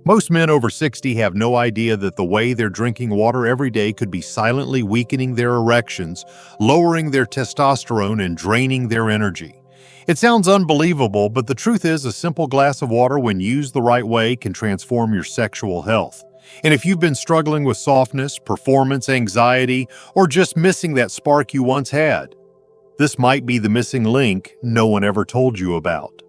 Most men over 60 have no idea that the way they're drinking water every day could be silently weakening their erections, lowering their testosterone, and draining their energy. It sounds unbelievable, but the truth is a simple glass of water, when used the right way, can transform your sexual health. And if you've been struggling with softness, performance anxiety, or just missing that spark you once had, this might be the missing link no one ever told you about.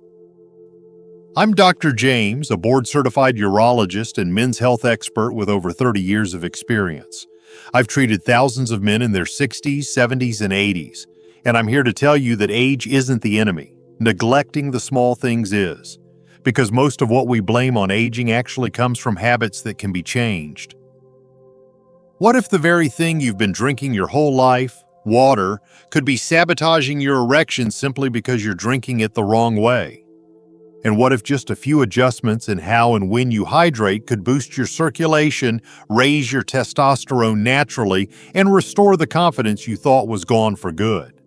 I'm Dr. James, a board-certified urologist and men's health expert with over 30 years of experience. I've treated thousands of men in their 60s, 70s, and 80s, and I'm here to tell you that age isn't the enemy. Neglecting the small things is, because most of what we blame on aging actually comes from habits that can be changed. What if the very thing you've been drinking your whole life, water, could be sabotaging your erection simply because you're drinking it the wrong way? And what if just a few adjustments in how and when you hydrate could boost your circulation, raise your testosterone naturally, and restore the confidence you thought was gone for good?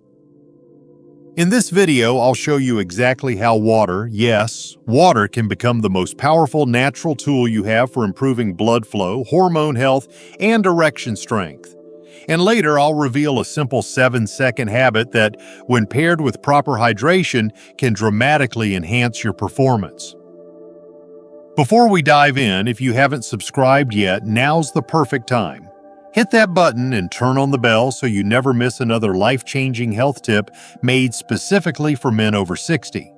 In this video, I'll show you exactly how water, yes, water, can become the most powerful natural tool you have for improving blood flow, hormone health, and erection strength. And later, I'll reveal a simple 7-second habit that, when paired with proper hydration, can dramatically enhance your performance. Before we dive in, if you haven't subscribed yet, now's the perfect time. Hit that button and turn on the bell so you never miss another life-changing health tip made specifically for men over 60.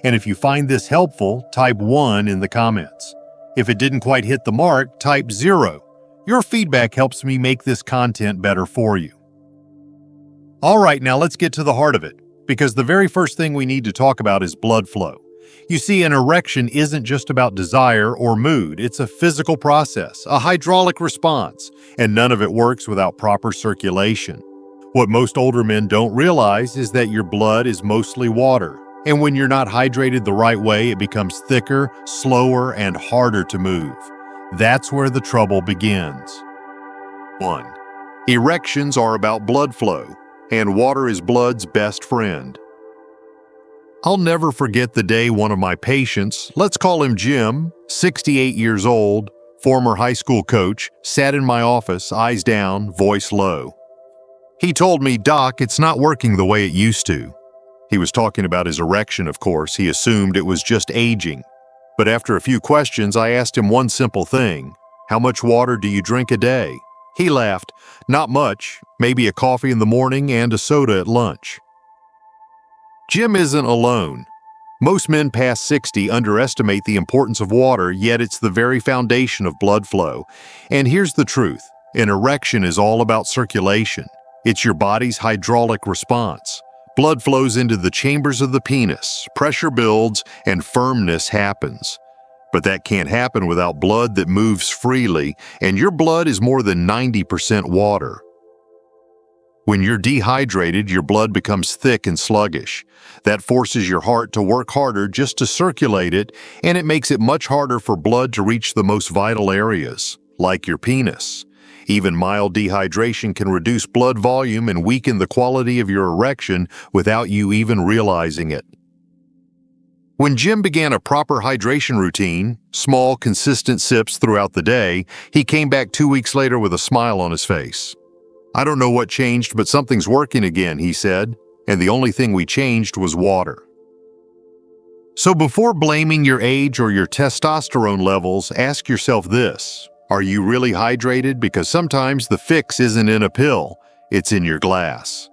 And if you find this helpful, type 1 in the comments. If it didn't quite hit the mark, type 0. Your feedback helps me make this content better for you. All right, now let's get to the heart of it, because the very first thing we need to talk about is blood flow. You see, an erection isn't just about desire or mood. It's a physical process, a hydraulic response, and none of it works without proper circulation. What most older men don't realize is that your blood is mostly water, and when you're not hydrated the right way, it becomes thicker, slower, and harder to move. That's where the trouble begins. 1. Erections are about blood flow, and water is blood's best friend. I'll never forget the day one of my patients, let's call him Jim, 68 years old, former high school coach, sat in my office, eyes down, voice low. He told me, "Doc, it's not working the way it used to." He was talking about his erection, of course. He assumed it was just aging. But after a few questions, I asked him one simple thing: how much water do you drink a day? He laughed. Not much, maybe a coffee in the morning and a soda at lunch. Jim isn't alone. Most men past 60 underestimate the importance of water, yet it's the very foundation of blood flow. And here's the truth: an erection is all about circulation. It's your body's hydraulic response. Blood flows into the chambers of the penis, pressure builds, and firmness happens. But that can't happen without blood that moves freely, and your blood is more than 90% water. When you're dehydrated, your blood becomes thick and sluggish. That forces your heart to work harder just to circulate it, and it makes it much harder for blood to reach the most vital areas, like your penis. Even mild dehydration can reduce blood volume and weaken the quality of your erection without you even realizing it. When Jim began a proper hydration routine, small, consistent sips throughout the day, he came back 2 weeks later with a smile on his face. "I don't know what changed, but something's working again," he said, "and the only thing we changed was water." So before blaming your age or your testosterone levels, ask yourself this: are you really hydrated? Because sometimes the fix isn't in a pill, it's in your glass.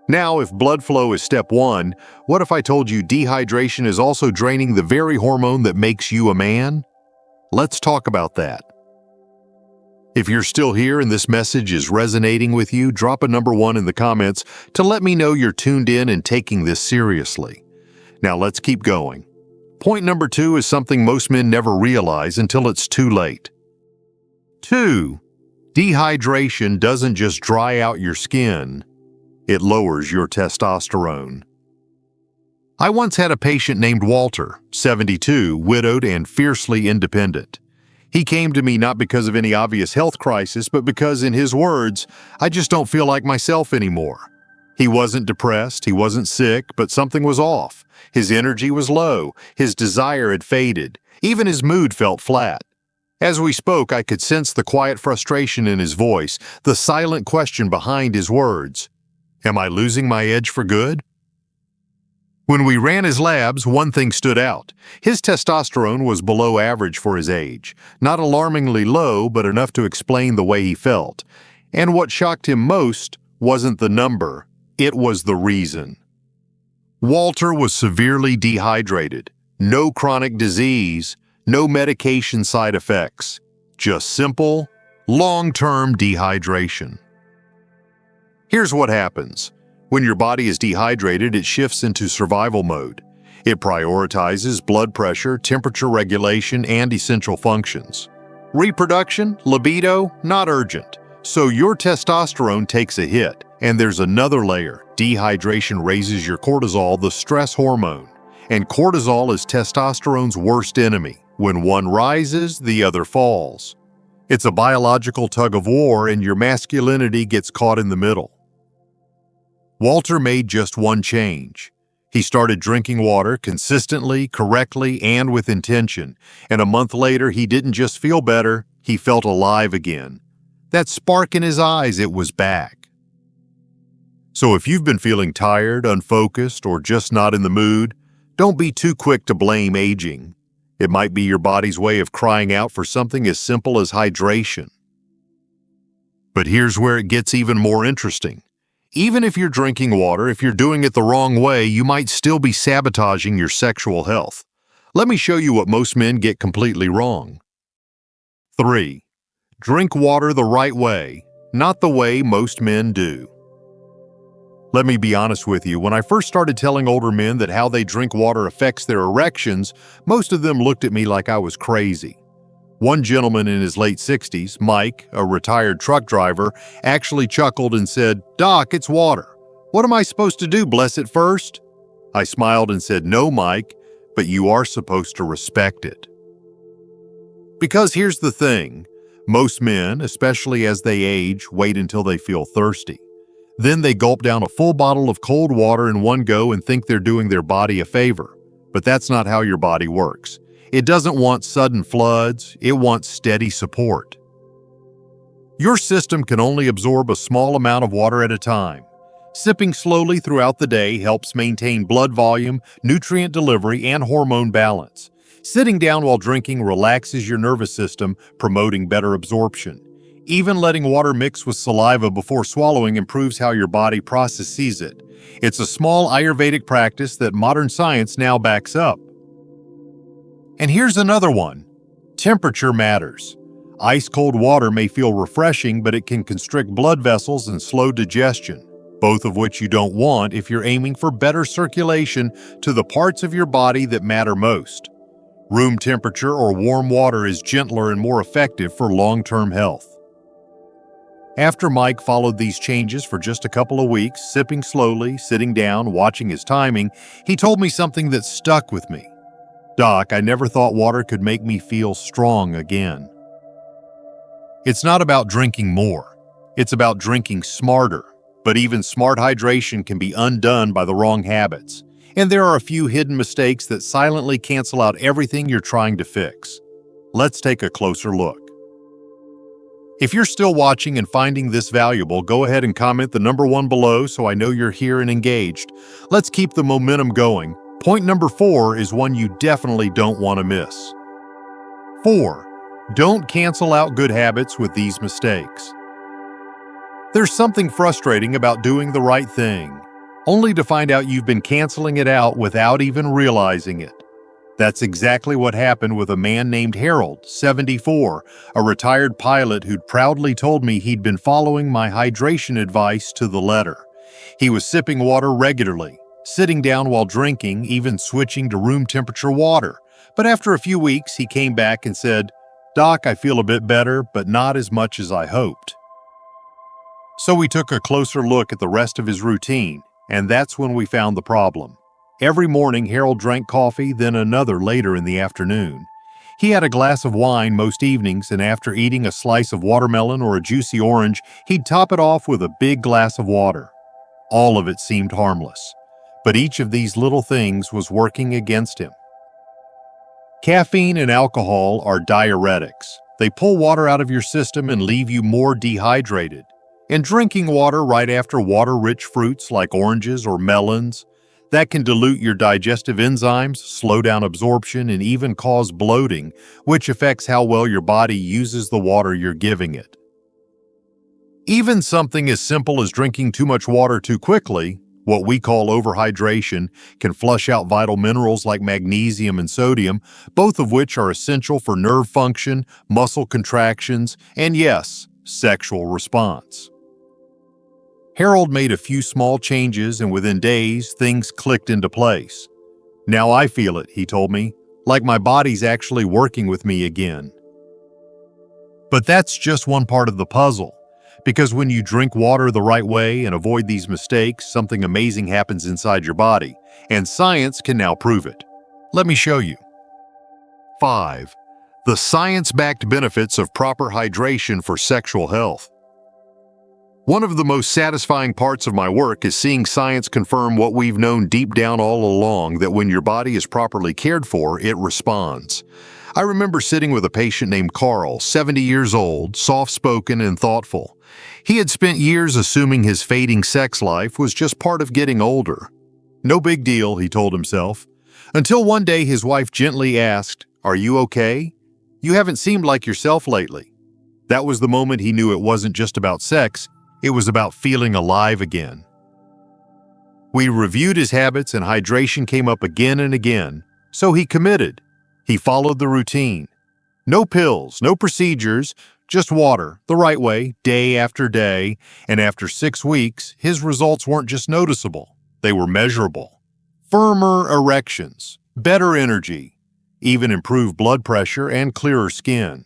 Now, if blood flow is step 1, what if I told you dehydration is also draining the very hormone that makes you a man? Let's talk about that. If you're still here and this message is resonating with you, drop a number 1 in the comments to let me know you're tuned in and taking this seriously. Now let's keep going. Point number 2 is something most men never realize until it's too late. 2. Dehydration doesn't just dry out your skin, it lowers your testosterone. I once had a patient named Walter, 72, widowed and fiercely independent. He came to me not because of any obvious health crisis, but because, in his words, "I just don't feel like myself anymore." He wasn't depressed, he wasn't sick, but something was off. His energy was low, his desire had faded, even his mood felt flat. As we spoke, I could sense the quiet frustration in his voice, the silent question behind his words. Am I losing my edge for good? When we ran his labs, one thing stood out. His testosterone was below average for his age. Not alarmingly low, but enough to explain the way he felt. And what shocked him most wasn't the number, it was the reason. Walter was severely dehydrated. No chronic disease, no medication side effects. Just simple, long-term dehydration. Here's what happens. When your body is dehydrated, it shifts into survival mode. It prioritizes blood pressure, temperature regulation, and essential functions. Reproduction, libido, not urgent. So your testosterone takes a hit. And there's another layer. Dehydration raises your cortisol, the stress hormone. And cortisol is testosterone's worst enemy. When one rises, the other falls. It's a biological tug of war, and your masculinity gets caught in the middle. Walter made just one change. He started drinking water consistently, correctly, and with intention. And a month later, he didn't just feel better, he felt alive again. That spark in his eyes, it was back. So if you've been feeling tired, unfocused, or just not in the mood, don't be too quick to blame aging. It might be your body's way of crying out for something as simple as hydration. But here's where it gets even more interesting. Even if you're drinking water, if you're doing it the wrong way, you might still be sabotaging your sexual health. Let me show you what most men get completely wrong. 3. Drink water the right way, not the way most men do. Let me be honest with you, when I first started telling older men that how they drink water affects their erections, most of them looked at me like I was crazy. One gentleman in his late 60s, Mike, a retired truck driver, actually chuckled and said, "Doc, it's water. What am I supposed to do, bless it first?" I smiled and said, "No, Mike, but you are supposed to respect it." Because here's the thing, most men, especially as they age, wait until they feel thirsty. Then they gulp down a full bottle of cold water in one go and think they're doing their body a favor. But that's not how your body works. It doesn't want sudden floods, it wants steady support. Your system can only absorb a small amount of water at a time. Sipping slowly throughout the day helps maintain blood volume, nutrient delivery, and hormone balance. Sitting down while drinking relaxes your nervous system, promoting better absorption. Even letting water mix with saliva before swallowing improves how your body processes it. It's a small Ayurvedic practice that modern science now backs up. And here's another one. Temperature matters. Ice-cold water may feel refreshing, but it can constrict blood vessels and slow digestion, both of which you don't want if you're aiming for better circulation to the parts of your body that matter most. Room temperature or warm water is gentler and more effective for long-term health. After Mike followed these changes for just a couple of weeks, sipping slowly, sitting down, watching his timing, he told me something that stuck with me. "Doc, I never thought water could make me feel strong again." It's not about drinking more. It's about drinking smarter. But even smart hydration can be undone by the wrong habits. And there are a few hidden mistakes that silently cancel out everything you're trying to fix. Let's take a closer look. If you're still watching and finding this valuable, go ahead and comment the number 1 below so I know you're here and engaged. Let's keep the momentum going. Point number 4 is one you definitely don't want to miss. 4. Don't cancel out good habits with these mistakes. There's something frustrating about doing the right thing, only to find out you've been canceling it out without even realizing it. That's exactly what happened with a man named Harold, 74, a retired pilot who'd proudly told me he'd been following my hydration advice to the letter. He was sipping water regularly, sitting down while drinking, even switching to room temperature water. But after a few weeks, he came back and said, "Doc, I feel a bit better, but not as much as I hoped." So we took a closer look at the rest of his routine, and that's when we found the problem. Every morning, Harold drank coffee, then another later in the afternoon. He had a glass of wine most evenings, and after eating a slice of watermelon or a juicy orange, he'd top it off with a big glass of water. All of it seemed harmless, but each of these little things was working against him. Caffeine and alcohol are diuretics. They pull water out of your system and leave you more dehydrated. And drinking water right after water-rich fruits like oranges or melons, that can dilute your digestive enzymes, slow down absorption, and even cause bloating, which affects how well your body uses the water you're giving it. Even something as simple as drinking too much water too quickly, what we call overhydration, can flush out vital minerals like magnesium and sodium, both of which are essential for nerve function, muscle contractions, and yes, sexual response. Harold made a few small changes, and within days, things clicked into place. "Now I feel it," he told me, "like my body's actually working with me again." But that's just one part of the puzzle. Because when you drink water the right way and avoid these mistakes, something amazing happens inside your body, and science can now prove it. Let me show you. 5. The science-backed benefits of proper hydration for sexual health. One of the most satisfying parts of my work is seeing science confirm what we've known deep down all along, that when your body is properly cared for, it responds. I remember sitting with a patient named Carl, 70 years old, soft-spoken and thoughtful. He had spent years assuming his fading sex life was just part of getting older. No big deal, he told himself. Until one day his wife gently asked, "Are you okay? You haven't seemed like yourself lately." That was the moment he knew it wasn't just about sex, it was about feeling alive again. We reviewed his habits and hydration came up again and again, so he committed. He followed the routine. No pills, no procedures, just water, the right way, day after day, and after 6 weeks, his results weren't just noticeable, they were measurable. Firmer erections, better energy, even improved blood pressure and clearer skin.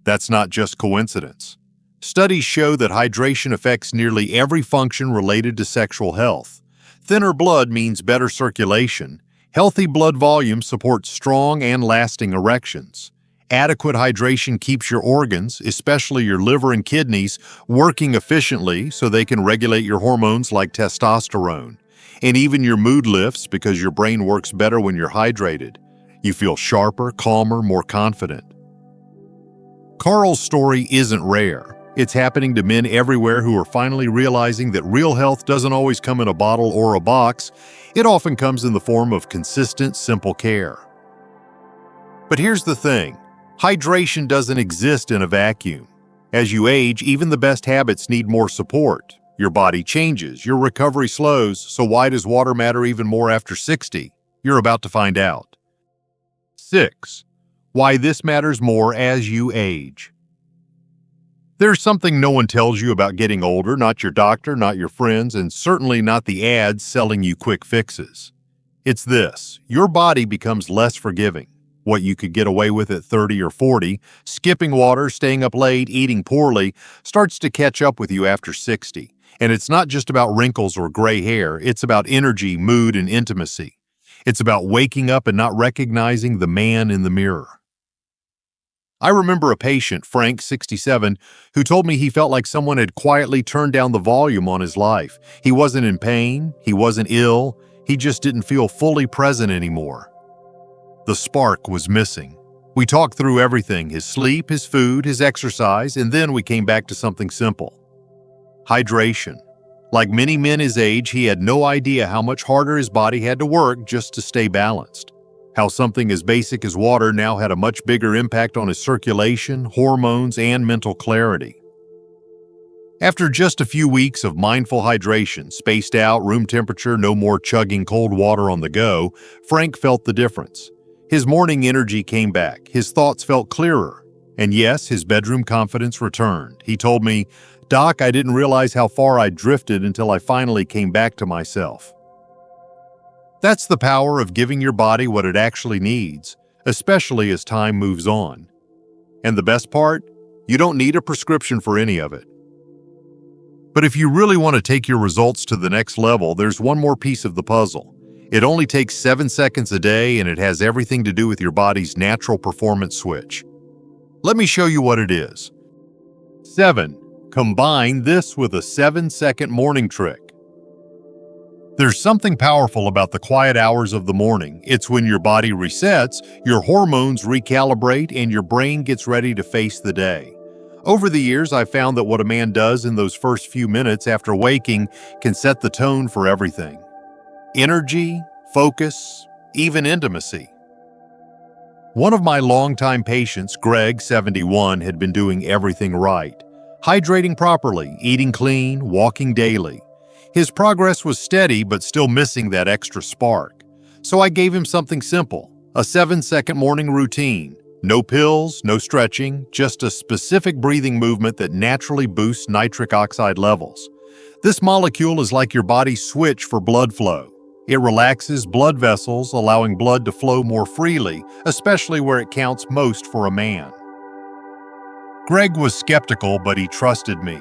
That's not just coincidence. Studies show that hydration affects nearly every function related to sexual health. Thinner blood means better circulation. Healthy blood volume supports strong and lasting erections. Adequate hydration keeps your organs, especially your liver and kidneys, working efficiently so they can regulate your hormones like testosterone. And even your mood lifts because your brain works better when you're hydrated. You feel sharper, calmer, more confident. Carl's story isn't rare. It's happening to men everywhere who are finally realizing that real health doesn't always come in a bottle or a box. It often comes in the form of consistent, simple care. But here's the thing. Hydration doesn't exist in a vacuum. As you age, even the best habits need more support. Your body changes, your recovery slows, so why does water matter even more after 60? You're about to find out. 6. Why this matters more as you age. There's something no one tells you about getting older, not your doctor, not your friends, and certainly not the ads selling you quick fixes. It's this: your body becomes less forgiving. What you could get away with at 30 or 40, skipping water, staying up late, eating poorly, starts to catch up with you after 60. And it's not just about wrinkles or gray hair, it's about energy, mood, and intimacy. It's about waking up and not recognizing the man in the mirror. I remember a patient, Frank, 67, who told me he felt like someone had quietly turned down the volume on his life. He wasn't in pain, he wasn't ill, he just didn't feel fully present anymore. The spark was missing. We talked through everything: his sleep, his food, his exercise, and then we came back to something simple: hydration. Like many men his age, he had no idea how much harder his body had to work just to stay balanced. How something as basic as water now had a much bigger impact on his circulation, hormones, and mental clarity. After just a few weeks of mindful hydration, spaced out, room temperature, no more chugging cold water on the go, Frank felt the difference. His morning energy came back, his thoughts felt clearer, and yes, his bedroom confidence returned. He told me, "Doc, I didn't realize how far I'd drifted until I finally came back to myself." That's the power of giving your body what it actually needs, especially as time moves on. And the best part? You don't need a prescription for any of it. But if you really want to take your results to the next level, there's one more piece of the puzzle. It only takes 7 seconds a day, and it has everything to do with your body's natural performance switch. Let me show you what it is. 7. Combine this with a 7-second morning trick. There's something powerful about the quiet hours of the morning. It's when your body resets, your hormones recalibrate, and your brain gets ready to face the day. Over the years, I've found that what a man does in those first few minutes after waking can set the tone for everything. Energy, focus, even intimacy. One of my longtime patients, Greg, 71, had been doing everything right. Hydrating properly, eating clean, walking daily. His progress was steady but still missing that extra spark. So I gave him something simple, a 7-second morning routine. No pills, no stretching, just a specific breathing movement that naturally boosts nitric oxide levels. This molecule is like your body's switch for blood flow. It relaxes blood vessels, allowing blood to flow more freely, especially where it counts most for a man. Greg was skeptical, but he trusted me.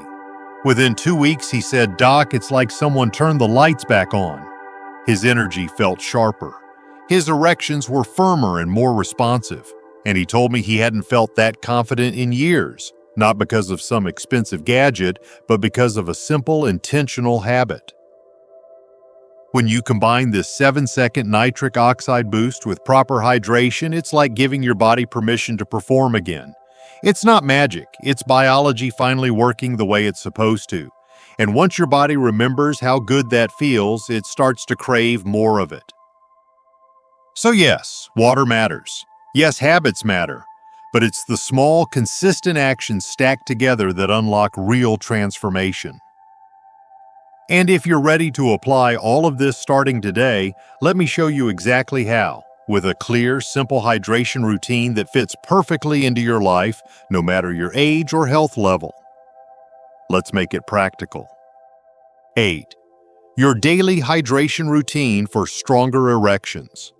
Within 2 weeks, he said, "Doc, it's like someone turned the lights back on." His energy felt sharper. His erections were firmer and more responsive. And he told me he hadn't felt that confident in years, not because of some expensive gadget, but because of a simple, intentional habit. When you combine this 7-second nitric oxide boost with proper hydration, it's like giving your body permission to perform again. It's not magic, it's biology finally working the way it's supposed to. And once your body remembers how good that feels, it starts to crave more of it. So yes, water matters. Yes, habits matter. But it's the small, consistent actions stacked together that unlock real transformation. And if you're ready to apply all of this starting today, let me show you exactly how. With a clear, simple hydration routine that fits perfectly into your life, no matter your age or health level. Let's make it practical. 8. Your daily hydration routine for stronger erections.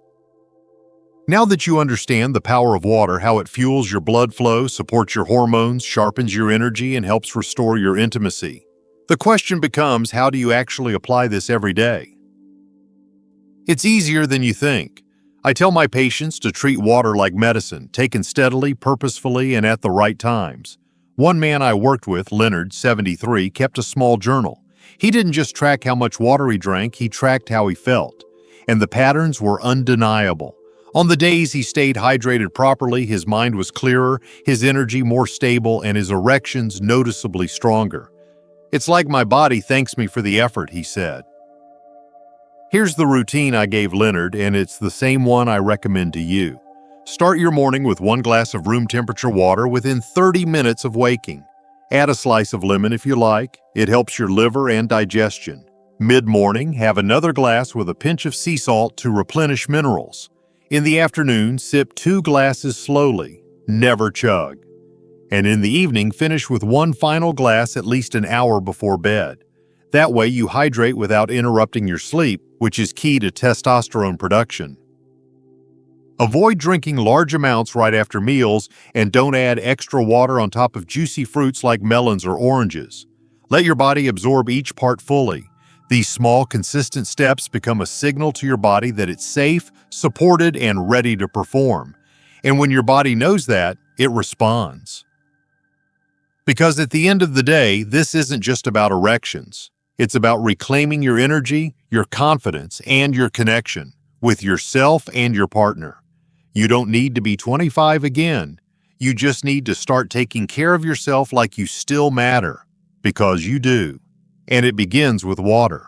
Now that you understand the power of water, how it fuels your blood flow, supports your hormones, sharpens your energy, and helps restore your intimacy, the question becomes, how do you actually apply this every day? It's easier than you think. I tell my patients to treat water like medicine, taken steadily, purposefully, and at the right times. One man I worked with, Leonard, 73, kept a small journal. He didn't just track how much water he drank, he tracked how he felt. And the patterns were undeniable. On the days he stayed hydrated properly, his mind was clearer, his energy more stable, and his erections noticeably stronger. "It's like my body thanks me for the effort," he said. Here's the routine I gave Leonard, and it's the same one I recommend to you. Start your morning with 1 glass of room temperature water within 30 minutes of waking. Add a slice of lemon if you like. It helps your liver and digestion. Mid-morning, have another glass with a pinch of sea salt to replenish minerals. In the afternoon, sip 2 glasses slowly. Never chug. And in the evening, finish with 1 final glass at least an hour before bed. That way you hydrate without interrupting your sleep, which is key to testosterone production. Avoid drinking large amounts right after meals, and don't add extra water on top of juicy fruits like melons or oranges. Let your body absorb each part fully. These small, consistent steps become a signal to your body that it's safe, supported, and ready to perform. And when your body knows that, it responds. Because at the end of the day, this isn't just about erections. It's about reclaiming your energy, your confidence, and your connection with yourself and your partner. You don't need to be 25 again. You just need to start taking care of yourself like you still matter, because you do. And it begins with water.